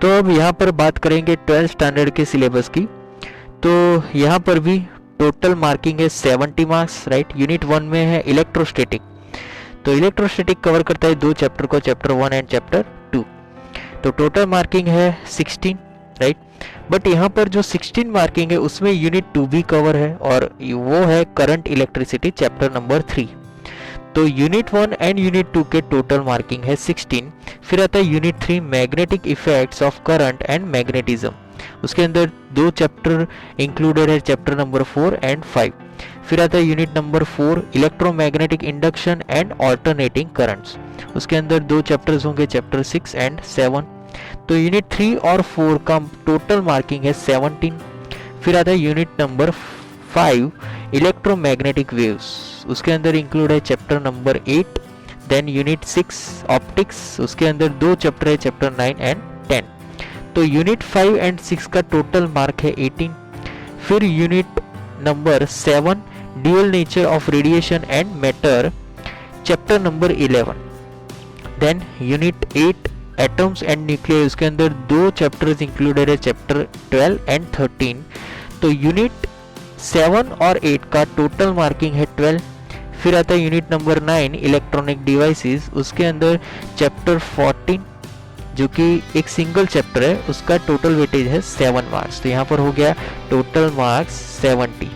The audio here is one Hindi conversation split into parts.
तो अब यहाँ पर बात करेंगे 12th स्टैंडर्ड के सिलेबस की। तो यहाँ पर भी टोटल मार्किंग है 70 मार्क्स, राइट। यूनिट 1 में है इलेक्ट्रोस्टैटिक। तो इलेक्ट्रोस्टैटिक कवर करता है 2 चैप्टर को, चैप्टर 1 एंड चैप्टर 2। तो टोटल मार्किंग है 16, राइट। बट यहाँ पर जो 16 मार्किंग है उसमें यूनिट 2 भी कवर है, और वो है करंट इलेक्ट्रिसिटी चैप्टर नंबर 3। तो यूनिट 1 एंड यूनिट 2 के टोटल मार्किंग है 16। फिर आता है unit 3 magnetic effects of current and magnetism. उसके अंदर 2 चैप्टर इंक्लूडेड है, चैप्टर नंबर 4 एंड 5। फिर आता है unit number 4 electromagnetic induction and alternating currents. उसके अंदर 2 चैप्टर्स होंगे, चैप्टर 6 एंड 7। तो यूनिट 3 और 4 का टोटल मार्किंग है 17। फिर आता है यूनिट नंबर 5 इलेक्ट्रोमैग्नेटिक वेव्स। उसके अंदर इंक्लूड है chapter number 8। Then unit 6 optics. उसके अंदर 2 चैप्टर है, चैप्टर 9 एंड 10। तो यूनिट 5 एंड 6 का टोटल मार्क है 18। फिर unit number 7 dual nature of radiation and matter, chapter number 11। Then unit 8 atoms and nuclear. उसके अंदर 2 चैप्टर्स इंक्लूडेड है, चैप्टर 12 एंड 13। तो यूनिट 7 और 8 का टोटल मार्किंग है 12। फिर आता है यूनिट नंबर 9 इलेक्ट्रॉनिक डिवाइसेस। उसके अंदर चैप्टर 14 जो कि एक सिंगल चैप्टर है, उसका टोटल वेटेज है 7 मार्क्स। तो यहाँ पर हो गया टोटल मार्क्स 70।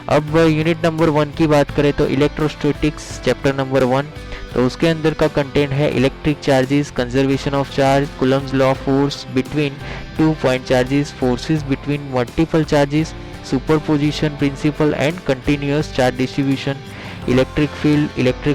अब यूनिट नंबर 1 की बात करें तो इलेक्ट्रोस्टैटिक्स चैप्टर नंबर 1। तो उसके अंदर का कंटेंट है electric charges, conservation of charge, Coulomb's law, force between 2 point charges, forces between multiple charges, superposition principle and continuous charge distribution, electric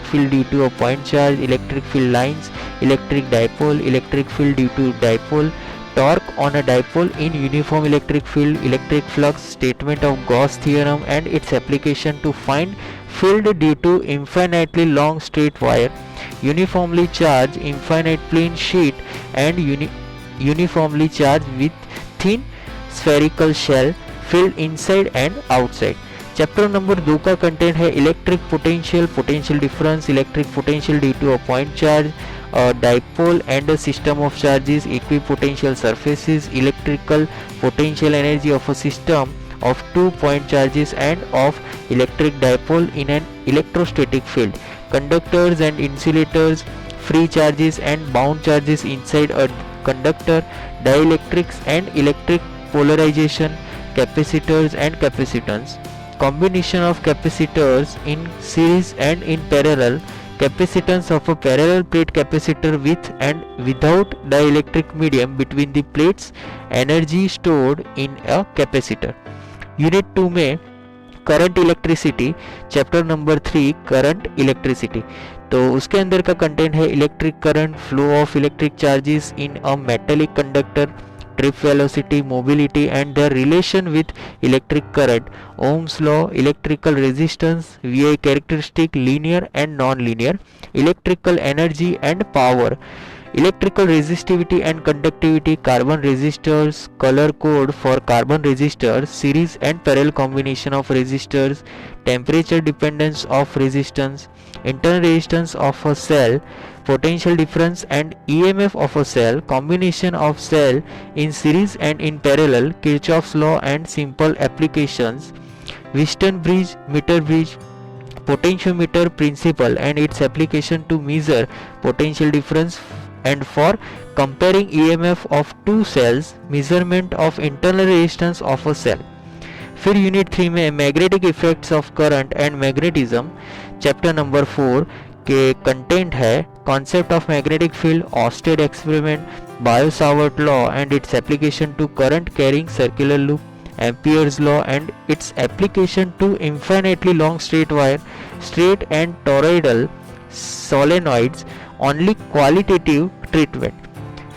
field due to a point charge, electric field lines, electric field due to dipole, torque on a dipole in uniform electric field, electric flux, statement of Gauss theorem and its application to find field due to infinitely long straight wire, uniformly charged infinite plane sheet and uniformly charged with thin spherical shell filled inside and outside. Chapter number 2 का कंटेंट है electric potential difference, electric potential due to a point charge, dipole and a system of charges, equipotential surfaces, electrical potential energy of a system of 2 point charges and of electric dipole in an electrostatic field, conductors and insulators, free charges and bound charges inside a conductor, dielectrics and electric polarization, capacitors and capacitance, combination of capacitors in series and in parallel, capacitance of a parallel plate capacitor with and without dielectric medium between the plates, energy stored in a capacitor. Unit 2 में current electricity, chapter number 3 current electricity. तो उसके अंदर का कंटेंट है electric current, flow of electric charges in a metallic conductor, trip velocity, mobility and the relation with electric current, Ohm's law, electrical resistance, VI characteristic, linear and non linear, electrical energy and power, electrical resistivity and conductivity, carbon resistors, color code for carbon resistors, series and parallel combination of resistors, temperature dependence of resistance, internal resistance of a cell, potential difference and EMF of a cell, combination of cell in series and in parallel, Kirchhoff's law and simple applications, Wheaton bridge, meter bridge, potentiometer principle and its application to measure potential difference and for comparing EMF of two cells, measurement of internal resistance of a cell. फिर यूनिट 3 में magnetic effects of current and magnetism, chapter number 4 के कंटेंट है concept of magnetic field, Oersted experiment, Biot Savart law and its application to current carrying circular loop, Ampere's law and its application to infinitely long straight wire, straight and toroidal solenoids, only qualitative treatment,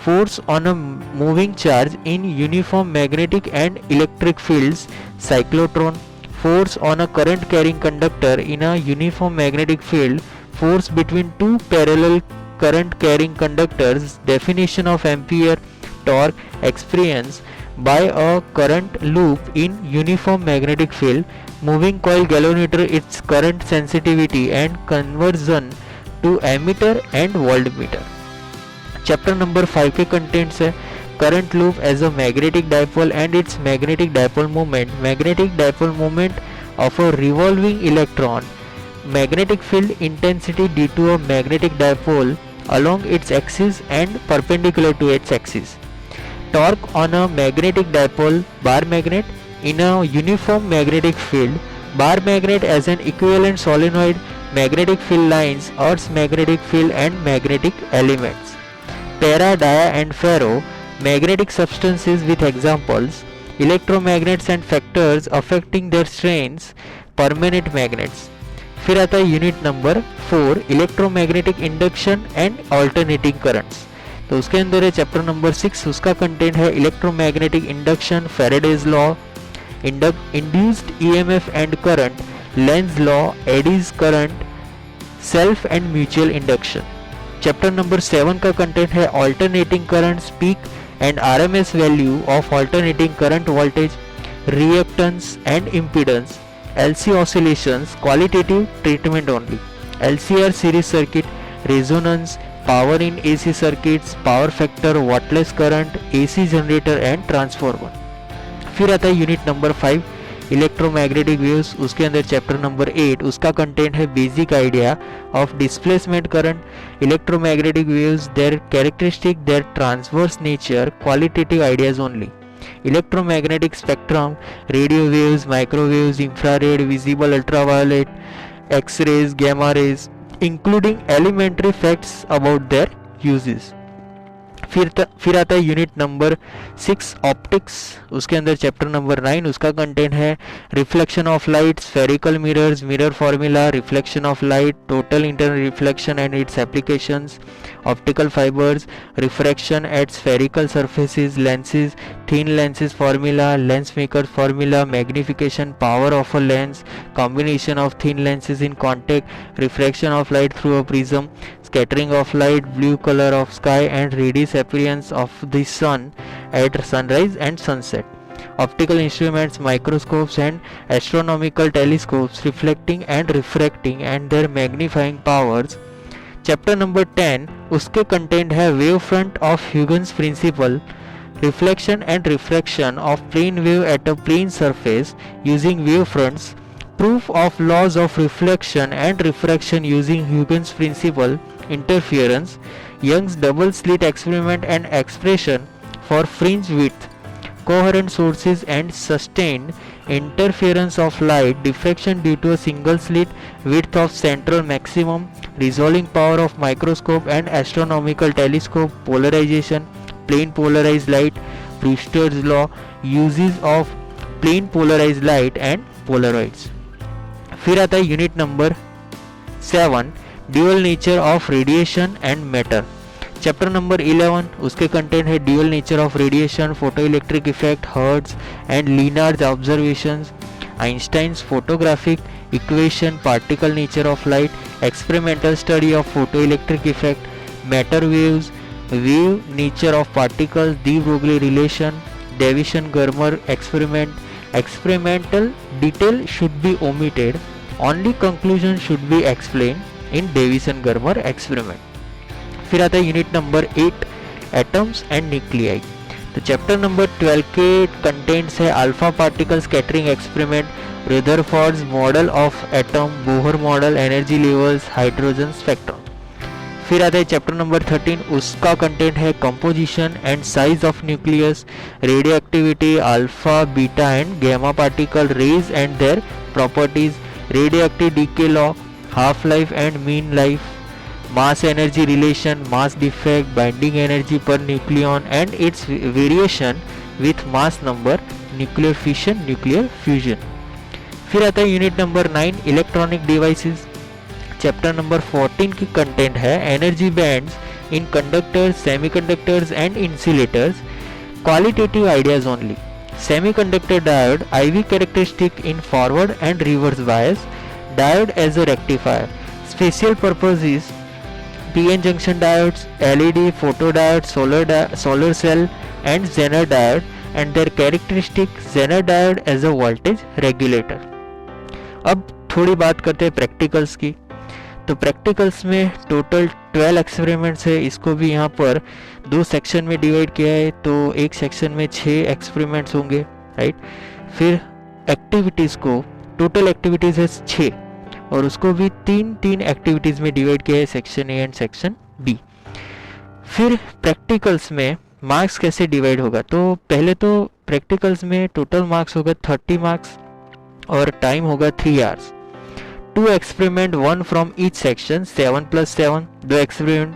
force on a moving charge in uniform magnetic and electric fields, cyclotron, force on a current carrying conductor in a uniform magnetic field, force between two parallel current carrying conductors, definition of ampere, torque experience by a current loop in uniform magnetic field, moving coil galvanometer, its current sensitivity and conversion to ammeter and voltmeter. Chapter number 5 के कंटेंट्स है current loop as a magnetic dipole and its magnetic dipole moment. Magnetic dipole moment of a revolving electron. Magnetic field intensity due to a magnetic dipole along its axis and perpendicular to its axis. Torque on a magnetic dipole bar magnet in a uniform magnetic field. Bar magnet as an equivalent solenoid. Magnetic field lines, Earth's magnetic field and magnetic elements. Para, dia and ferro magnetic substances with examples. Electromagnets and factors affecting their strains. Permanent magnets. फिर आता है unit number 4 electromagnetic induction and alternating currents. तो उसके अंदर है चैप्टर नंबर 6, उसका कंटेंट है electromagnetic induction, Faraday's law, induced EMF and current, Lenz law, eddies current, self and mutual induction. Chapter number 7 का कंटेंट है alternating currents, peak and RMS value of alternating current voltage, reactance and impedance, LC oscillations, qualitative treatment only, LCR series circuit, resonance, power in AC circuits, power factor, wattless current, AC generator and transformer. फिर आता है यूनिट नंबर 5 इलेक्ट्रोमैग्नेटिक वेव्स. उसके अंदर चैप्टर नंबर 8, उसका कंटेंट है basic idea of displacement current, electromagnetic waves, their characteristic, their transverse nature, qualitative ideas only. Electromagnetic spectrum, radio waves, microwaves, infrared, visible ultraviolet, X-rays, gamma rays, including elementary facts about their uses. फिर आता है यूनिट नंबर 6 ऑप्टिक्स. उसके अंदर चैप्टर नंबर 9, उसका कंटेंट है reflection of light, spherical mirrors, mirror formula, reflection of light, total internal reflection and it's applications, optical fibres, refraction at spherical surfaces, lenses, thin lenses formula, lens maker formula, magnification power of a lens, combination of thin lenses in contact, refraction of light through a prism, scattering of light, blue color of sky and radius appearance of the sun at sunrise and sunset. Optical instruments, microscopes and astronomical telescopes, reflecting and refracting and their magnifying powers. Chapter number 10, उसके content है wavefront of Huygens principle, reflection and refraction of plane wave at a plane surface using wavefronts, proof of laws of reflection and refraction using Huygens principle, interference, Young's double slit experiment and expression for fringe width, coherent sources and sustained interference of light, diffraction due to a single slit, width of central maximum, resolving power of microscope and astronomical telescope, polarization, plane polarized light, Brewster's law, uses of plane polarized light and Polaroids. फिर आता है unit number 7 dual nature of radiation and matter. Chapter number 11, उसके कंटेंट है dual nature of radiation, photo electric effect, Hertz and Lenard observations, Einstein's photographic equation, particle nature of light, experimental study of photo electric effect, matter waves, wave nature of particles, de Broglie relation, Davisson Germer experiment. Experimental detail should be omitted, only conclusion should be explained in Davison-Germer experiment. फिर आता है unit number 8 atoms and nuclei. तो चैप्टर नंबर 12 के कंटेंट्स है alpha particle scattering experiment, Rutherford's model of atom, Bohr model, energy levels, hydrogen spectrum. फिर आता है चैप्टर नंबर 13, उसका कंटेंट है composition and size of nucleus, radioactivity, alpha, beta and gamma particle, rays and their properties, radioactive decay law, half life and mean life, mass energy relation, mass defect, binding energy per nucleon and it's variation with mass number, nuclear fission, nuclear fusion. फिर आता है unit number 9 electronic devices. Chapter number 14 की कंटेंट है energy bands in conductors, semiconductors and insulators, qualitative ideas only. Semiconductor diode, IV characteristic in forward and reverse bias, diode as a rectifier, special purposes, PN junction diodes, LED, photodiode, solar cell and Zener diode and their characteristic, Zener diode as a voltage regulator. अब थोड़ी बात करते हैं प्रैक्टिकल्स की. तो प्रैक्टिकल्स में टोटल 12 एक्सपेरिमेंट्स है, इसको भी यहाँ पर 2 सेक्शन में डिवाइड किया है, तो एक सेक्शन में 6 एक्सपेरिमेंट्स होंगे, राइट। फिर एक्टिविटीज़ को, टोटल एक्टिविटीज़ है 6 और उसको भी 3 एक्टिविटीज़ में डिवाइड किया है, section A and section B. फिर प्रैक्टिकल्स में मार्क्स कैसे डिवाइड होगा, तो पहले तो प्रैक्टिकल्स में टोटल मार्क्स होगा 30 मार्क्स और टाइम होगा 3 hours. 2 experiment 1 from each section, 7 + 7, 2 experiment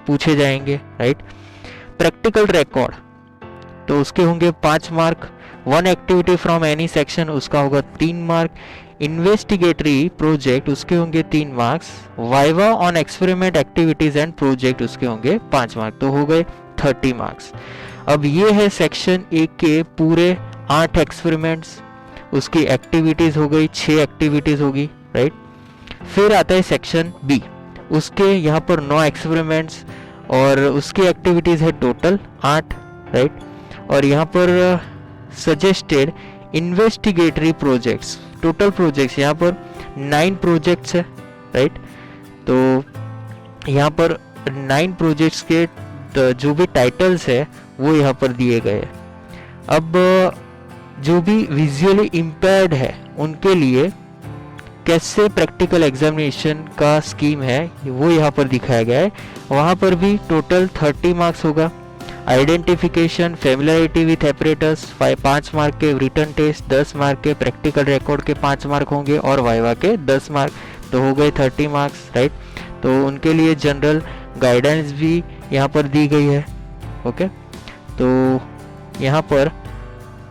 पूछे जाएंगे, राइट। प्रैक्टिकल रिकॉर्ड तो उसके होंगे 5 mark. 1 activity from any section, उसका होगा 3 मार्क। इन्वेस्टिगेटरी प्रोजेक्ट उसके होंगे 3 marks. Viva on experiment activities and project उसके होंगे 5 मार्क, तो हो गए 30 मार्क्स। अब ये है सेक्शन ए के पूरे 8 एक्सपेरिमेंट्स, उसकी एक्टिविटीज हो गई 6 एक्टिविटीज होगी, राइट। फिर आता है सेक्शन बी, उसके यहाँ पर 9 एक्सपेरिमेंट्स और उसकी एक्टिविटीज है टोटल 8, राइट। और यहाँ पर सजेस्टेड इन्वेस्टिगेटरी प्रोजेक्ट्स, टोटल प्रोजेक्ट्स यहाँ पर 9 प्रोजेक्ट्स है, राइट। तो यहाँ पर 9 प्रोजेक्ट्स के जो भी टाइटल्स है वो यहाँ पर दिए गए हैं। अब जो भी विजुअली इम्पेयर्ड है उनके लिए कैसे प्रैक्टिकल एग्जामिनेशन का स्कीम है वो यहाँ पर दिखाया गया है। वहाँ पर भी टोटल 30 मार्क्स होगा। Identification, familiarity with apparatus 5 mark के, रिटन टेस्ट 10 मार्क के, प्रैक्टिकल रिकॉर्ड के 5 मार्क होंगे और वाइवा के 10 मार्क, तो हो गए 30 मार्क्स, राइट। तो उनके लिए जनरल गाइडेंस भी यहाँ पर दी गई है, ओके। तो यहाँ पर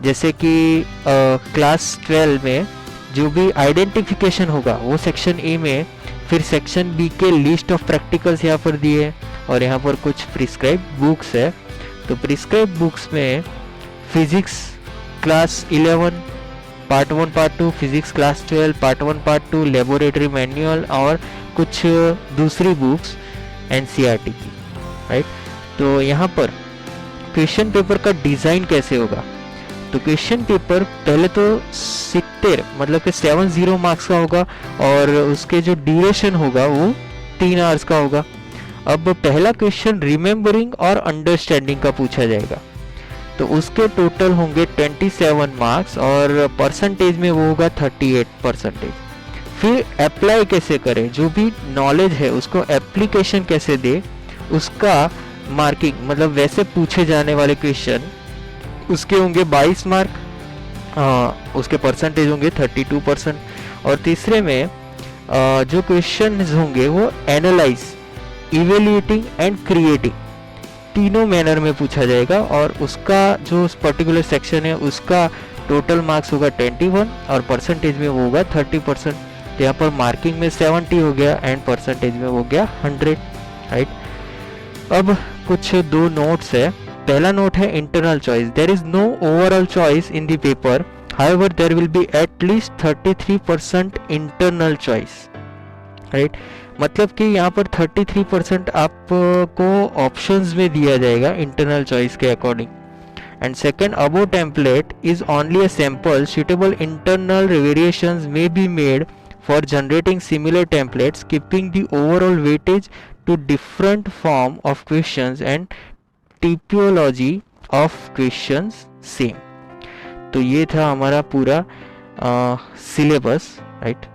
जैसे कि क्लास 12 में जो भी आइडेंटिफिकेशन होगा वो सेक्शन ए में, फिर सेक्शन बी के लिस्ट ऑफ प्रैक्टिकल्स यहाँ पर दिए हैं और यहाँ पर कुछ प्रिस्क्राइब बुक्स है। तो प्रिस्क्राइब बुक्स में physics class 11 part 1 part 2, physics class 12 part 1 part 2, laboratory manual और कुछ दूसरी बुक्स एनसीईआरटी की, राइट। तो यहाँ पर क्वेश्चन पेपर का डिज़ाइन कैसे होगा, तो क्वेश्चन पेपर पहले तो 70 मतलब कि 70 मार्क्स का होगा और उसके जो ड्यूरेशन होगा वो 3 आवर्स का होगा। अब पहला क्वेश्चन रिमेम्बरिंग और अंडरस्टैंडिंग का पूछा जाएगा, तो उसके टोटल होंगे 27 मार्क्स और परसेंटेज में वो होगा 38%। फिर अप्लाई कैसे करें, जो भी नॉलेज है उसको एप्लीकेशन कैसे दे, उसका मार्किंग मतलब वैसे पूछे जाने वाले क्वेश्चन उसके होंगे 22 मार्क, उसके परसेंटेज होंगे 32%। और तीसरे में जो क्वेश्चन होंगे वो एनालाइज, इवेल्युएटिंग एंड क्रिएटिंग तीनों मैनर में पूछा जाएगा और उसका जो पर्टिकुलर सेक्शन है उसका टोटल मार्क्स होगा 21 और परसेंटेज में वो होगा 30%। तो यहाँ पर मार्किंग में 70 हो गया एंड परसेंटेज में हो गया 100, राइट। अब कुछ 2 नोट्स है। पहला नोट है internal choice, there is no overall choice in the paper, however there will be at least 33% internal choice, right. मतलब कि यहाँ पर 33% आपको ऑप्शंस में दिया जाएगा इंटरनल चॉइस के according. And second, above template is only a sample, suitable internal variations may be made for generating similar templates, keeping the overall weightage to different form of questions and typology of questions same. तो ये था हमारा पूरा सिलेबस, राइट।